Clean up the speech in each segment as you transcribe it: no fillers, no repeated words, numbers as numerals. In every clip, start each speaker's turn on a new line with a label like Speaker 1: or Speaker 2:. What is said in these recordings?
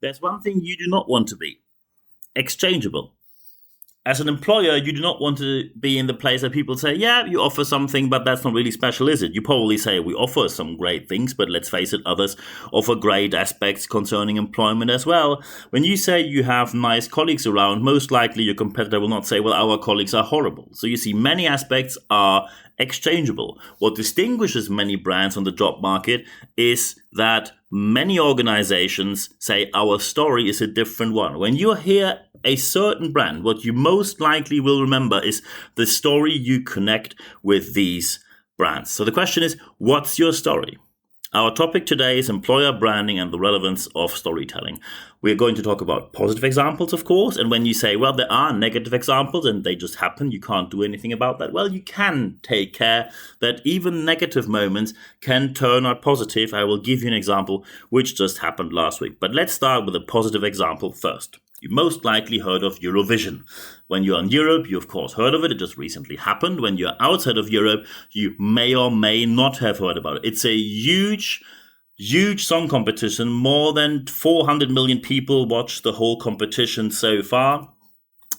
Speaker 1: There's one thing you do not want to be: exchangeable. As an employer, you do not want to be in the place that people say, yeah, you offer something, but that's not really special, is it? You probably say, we offer some great things, but let's face it, others offer great aspects concerning employment as well. When you say you have nice colleagues around, most likely your competitor will not say, well, our colleagues are horrible. So you see, many aspects are exchangeable. What distinguishes many brands on the job market is that many organizations say our story is a different one. When you hear a certain brand, what you most likely will remember is the story you connect with these brands. So the question is, what's your story? Our topic today is employer branding and the relevance of storytelling. We're going to talk about positive examples, of course. And when you say, well, there are negative examples and they just happen, you can't do anything about that. Well, you can take care that even negative moments can turn out positive. I will give you an example which just happened last week. But let's start with a positive example first. You most likely heard of Eurovision. When you're in Europe, you of course heard of it. It just recently happened. When you're outside of Europe, you may or may not have heard about it. It's a huge song competition. More than 400 million people watched the whole competition so far.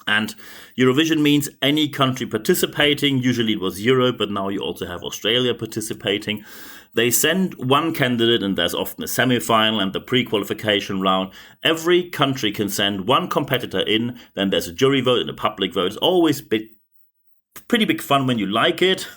Speaker 1: And Eurovision means any country participating. Usually it was Europe, but now you also have Australia participating. They send one candidate, and there's often a semi-final and the pre-qualification round. Every country can send one competitor in, then there's a jury vote and a public vote. It's always pretty big fun when you like it.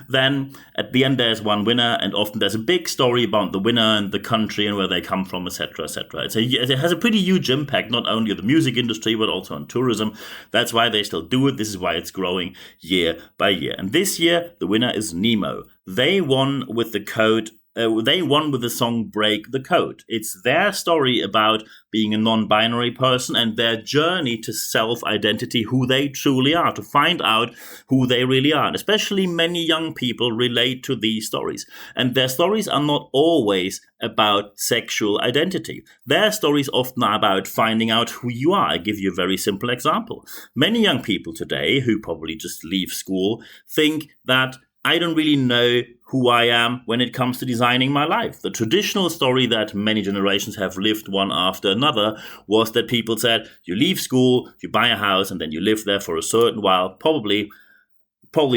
Speaker 1: Then at the end there's one winner, and often there's a big story about the winner and the country and where they come from, etc., etc. It has a pretty huge impact, not only on the music industry but also on tourism. That's why they still do it. This is why it's growing year by year. And this year the winner is Nemo. They won with the song Break the Code. It's their story about being a non-binary person and their journey to self-identity, who they truly are, to find out who they really are. And especially many young people relate to these stories. And their stories are not always about sexual identity. Their stories often are about finding out who you are. I give you a very simple example. Many young people today, who probably just leave school, think that I don't really know who I am when it comes to designing my life. The traditional story that many generations have lived one after another was that people said, you leave school, you buy a house, and then you live there for a certain while, probably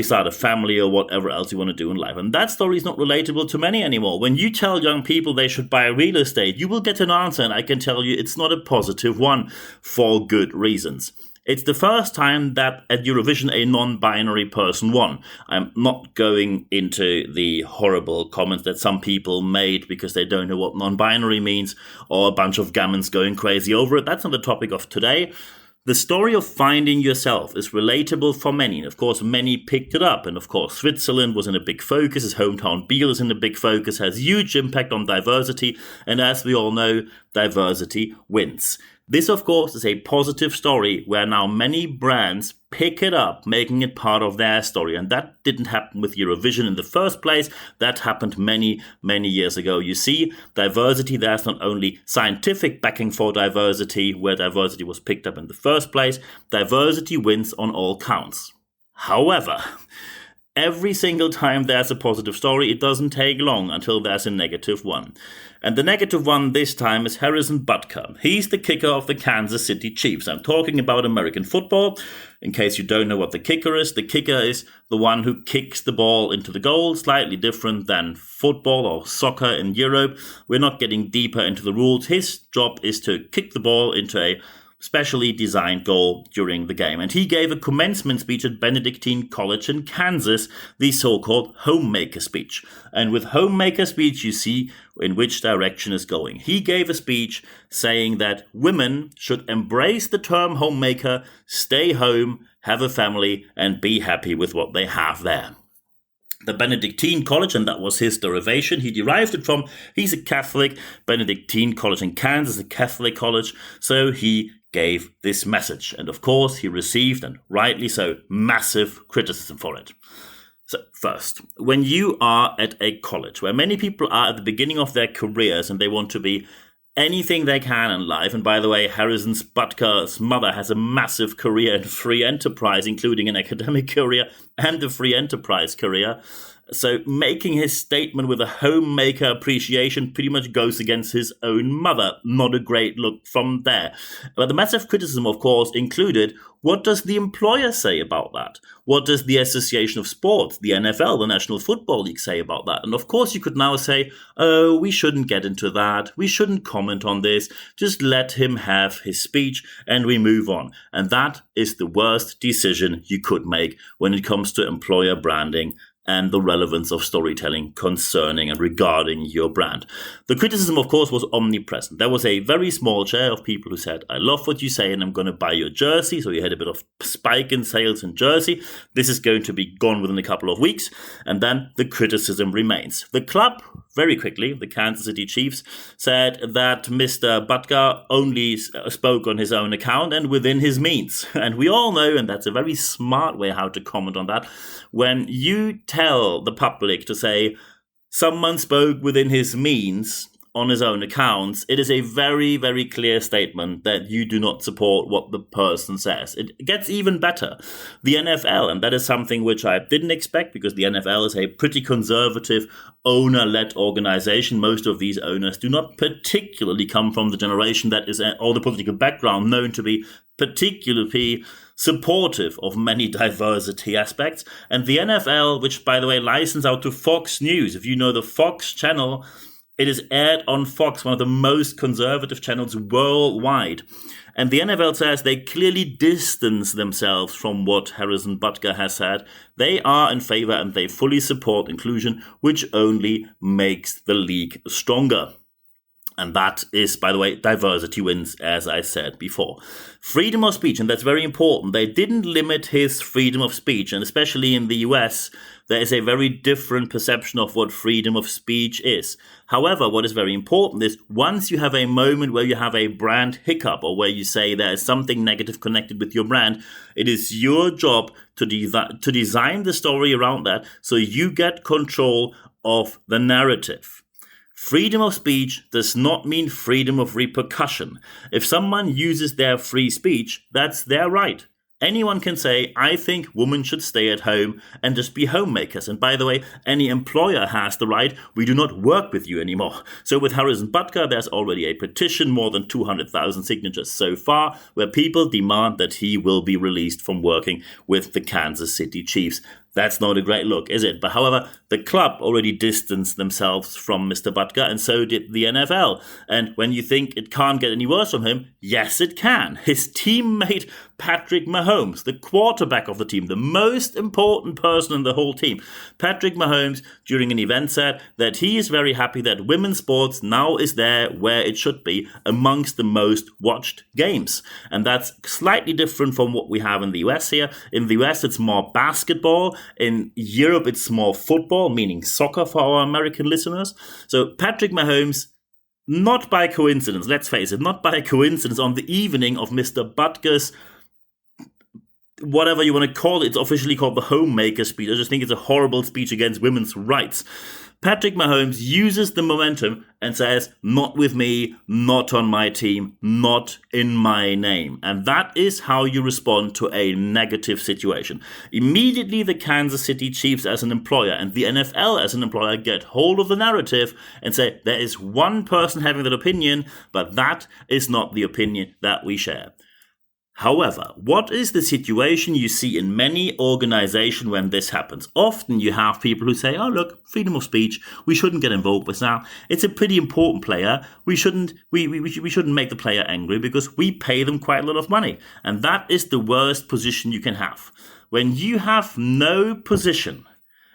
Speaker 1: start a family or whatever else you want to do in life. And that story is not relatable to many anymore. When you tell young people they should buy real estate, you will get an answer, and I can tell you it's not a positive one for good reasons. It's the first time that at Eurovision a non-binary person won. I'm not going into the horrible comments that some people made because they don't know what non-binary means, or a bunch of gammons going crazy over it. That's not the topic of today. The story of finding yourself is relatable for many. And of course, many picked it up. And of course, Switzerland was in a big focus. His hometown Biel is in a big focus, has huge impact on diversity. And as we all know, diversity wins. This, of course, is a positive story where now many brands pick it up, making it part of their story. And that didn't happen with Eurovision in the first place. That happened many, many years ago. You see, diversity, there's not only scientific backing for diversity, where diversity was picked up in the first place. Diversity wins on all counts. However, every single time there's a positive story, it doesn't take long until there's a negative one. And the negative one this time is Harrison Butker. He's the kicker of the Kansas City Chiefs. I'm talking about American football. In case you don't know what the kicker is the one who kicks the ball into the goal, slightly different than football or soccer in Europe. We're not getting deeper into the rules. His job is to kick the ball into a specially designed goal during the game. And he gave a commencement speech at Benedictine College in Kansas, the so-called homemaker speech. And with homemaker speech, you see in which direction is going. He gave a speech saying that women should embrace the term homemaker, stay home, have a family, and be happy with what they have there. The Benedictine College, and that was his derivation. He derived it from, he's a Catholic, Benedictine College in Kansas, a Catholic college, so he gave this message. And of course, he received, and rightly so, massive criticism for it. So first, when you are at a college where many people are at the beginning of their careers and they want to be anything they can in life, and by the way, Harrison Butker's mother has a massive career in free enterprise, including an academic career and a free enterprise career, So making his statement with a homemaker appreciation pretty much goes against his own mother. Not a great look from there. But the massive criticism, of course, included, what does the employer say about that? What does the Association of Sports, the NFL, the National Football League, say about that? And of course, you could now say, oh, we shouldn't get into that. We shouldn't comment on this. Just let him have his speech and we move on. And that is the worst decision you could make when it comes to employer branding and the relevance of storytelling concerning and regarding your brand. The criticism, of course, was omnipresent. There was a very small share of people who said, I love what you say and I'm going to buy your jersey. So you had a bit of spike in sales in jersey. This is going to be gone within a couple of weeks. And then the criticism remains. The club, very quickly, the Kansas City Chiefs, said that Mr. Butker only spoke on his own account and within his means. And we all know, and that's a very smart way how to comment on that, when you tell the public to say someone spoke within his means on his own accounts, it is a very, very clear statement that you do not support what the person says. It gets even better. The NFL, and that is something which I didn't expect because the NFL is a pretty conservative, owner-led organization. Most of these owners do not particularly come from the generation that is, or the political background known to be particularly supportive of many diversity aspects. And the NFL, which, by the way, licensed out to Fox News, if you know the Fox channel, it is aired on Fox, one of the most conservative channels worldwide. And the NFL says they clearly distance themselves from what Harrison Butker has said. They are in favor and they fully support inclusion, which only makes the league stronger. And that is, by the way, diversity wins, as I said before. Freedom of speech, and that's very important. They didn't limit his freedom of speech, and especially in the US, there is a very different perception of what freedom of speech is. However, what is very important is once you have a moment where you have a brand hiccup or where you say there is something negative connected with your brand, it is your job to design the story around that so you get control of the narrative. Freedom of speech does not mean freedom of repercussion. If someone uses their free speech, that's their right. Anyone can say, I think women should stay at home and just be homemakers. And by the way, any employer has the right. We do not work with you anymore. So with Harrison Butker, there's already a petition, more than 200,000 signatures so far, where people demand that he will be released from working with the Kansas City Chiefs. That's not a great look, is it? But however, the club already distanced themselves from Mr. Butker, and so did the NFL. And when you think it can't get any worse from him, yes, it can. His teammate, Patrick Mahomes, the quarterback of the team, the most important person in the whole team, Patrick Mahomes, during an event said that he is very happy that women's sports now is there where it should be, amongst the most watched games. And that's slightly different from what we have in the US here. In the US, it's more basketball. In Europe, it's more football, meaning soccer for our American listeners. So Patrick Mahomes, not by coincidence, let's face it, not by coincidence, on the evening of Mr. Butker's, whatever you want to call it, it's officially called the homemaker speech. I just think it's a horrible speech against women's rights. Patrick Mahomes uses the momentum and says, not with me, not on my team, not in my name. And that is how you respond to a negative situation. Immediately, the Kansas City Chiefs as an employer and the NFL as an employer get hold of the narrative and say, there is one person having that opinion, but that is not the opinion that we share. However, what is the situation you see in many organizations when this happens? Often you have people who say, oh, look, freedom of speech, we shouldn't get involved with now. It's a pretty important player. We shouldn't make the player angry because we pay them quite a lot of money. And that is the worst position you can have. When you have no position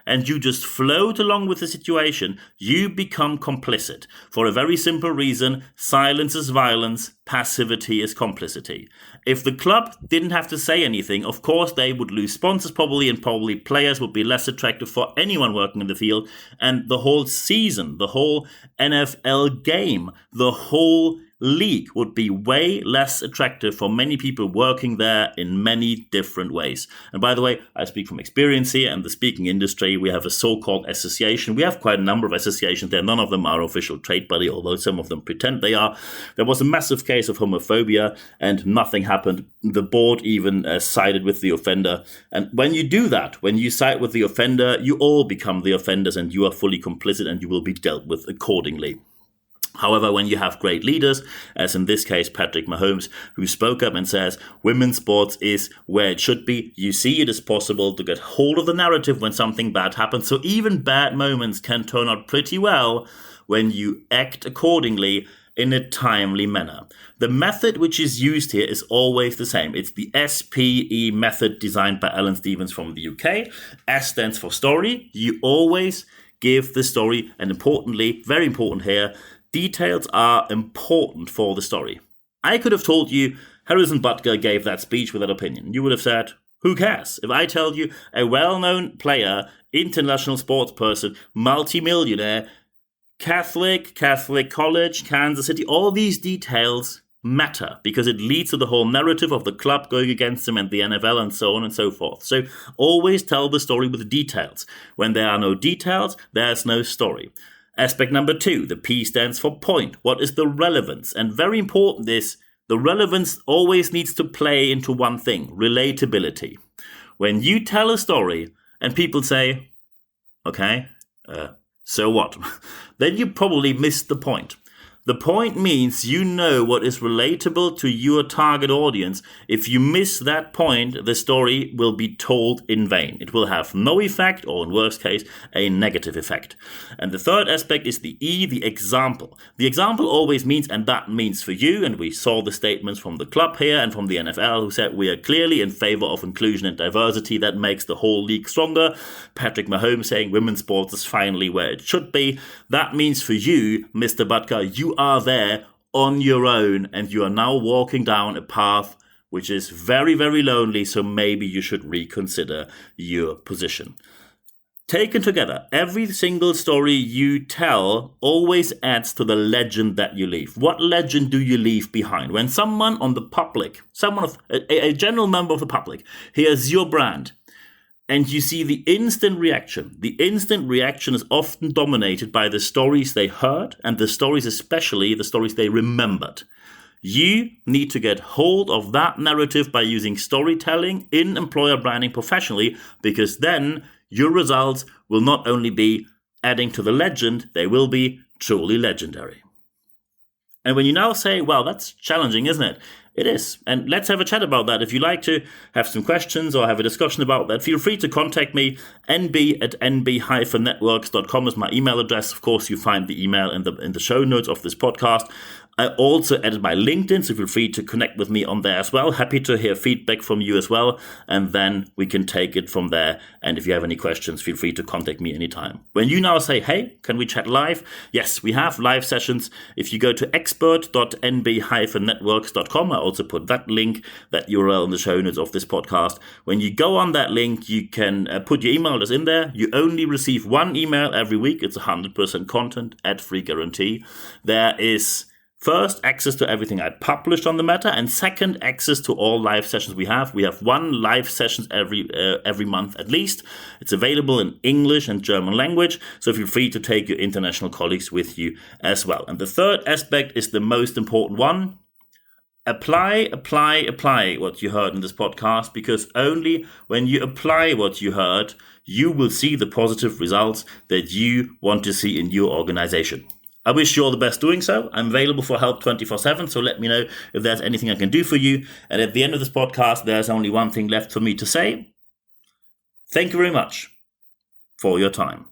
Speaker 1: and you just float along with the situation, you become complicit. For a very simple reason, silence is violence, passivity is complicity. If the club didn't have to say anything, of course they would lose sponsors probably, and probably players would be less attractive for anyone working in the field, and the whole season, the whole NFL game, the whole league would be way less attractive for many people working there in many different ways. And by the way, I speak from experience here, and the speaking industry, we have a so-called association. We have quite a number of associations there. None of them are official trade body, although some of them pretend they are. There was a massive case of homophobia and nothing happened. The board even sided with the offender. And when you do that, when you side with the offender, you all become the offenders and you are fully complicit and you will be dealt with accordingly. However, when you have great leaders, as in this case Patrick Mahomes, who spoke up and says women's sports is where it should be, you see it is possible to get hold of the narrative when something bad happens. So even bad moments can turn out pretty well when you act accordingly in a timely manner. The method which is used here is always the same. It's the SPE method designed by Alan Stevens from the UK. S stands for story. You always give the story, and importantly, very important here, details are important for the story. I could have told you Harrison Butker gave that speech with that opinion. You would have said, who cares? If I tell you a well-known player, international sports person, multi-millionaire, Catholic college, Kansas City, all these details matter because it leads to the whole narrative of the club going against them and the NFL and so on and so forth. So always tell the story with details. When there are no details, there's no story. Aspect number 2, the P stands for point. What is the relevance? And very important is the relevance always needs to play into one thing, relatability. When you tell a story and people say, okay, so what? Then you probably missed the point. The point means you know what is relatable to your target audience. If you miss that point, the story will be told in vain. It will have no effect, or in worst case, a negative effect. And the third aspect is the E, the example. The example always means, and that means for you, and we saw the statements from the club here and from the NFL who said we are clearly in favor of inclusion and diversity. That makes the whole league stronger. Patrick Mahomes saying women's sports is finally where it should be. That means for you, Mr. Butker, you are there on your own and you are now walking down a path which is very, very lonely, so maybe you should reconsider your position. Taken together, every single story you tell always adds to the legend that you leave. What legend do you leave behind? When someone on the public, a general member of the public, hears your brand, and you see the instant reaction. The instant reaction is often dominated by the stories they heard and the stories, especially the stories they remembered. You need to get hold of that narrative by using storytelling in employer branding professionally, because then your results will not only be adding to the legend, they will be truly legendary. And when you now say, well, that's challenging, isn't it? It is. And let's have a chat about that. If you like to have some questions or have a discussion about that, feel free to contact me. nb@nb-networks.com is my email address. Of course, you find the email in the show notes of this podcast. I also added my LinkedIn, so feel free to connect with me on there as well. Happy to hear feedback from you as well, and then we can take it from there. And if you have any questions, feel free to contact me anytime. When you now say, hey, can we chat live? Yes, we have live sessions. If you go to expert.nb-networks.com, I also put that link, that URL in the show notes of this podcast. When you go on that link, you can put your email address in there. You only receive one email every week. It's 100% content, ad-free guarantee. There is first, access to everything I published on the matter, and second, access to all live sessions we have. We have one live session every month at least. It's available in English and German language, so feel free to take your international colleagues with you as well. And the third aspect is the most important one. Apply what you heard in this podcast, because only when you apply what you heard, you will see the positive results that you want to see in your organization. I wish you all the best doing so. I'm available for help 24/7, so let me know if there's anything I can do for you. And at the end of this podcast, there's only one thing left for me to say. Thank you very much for your time.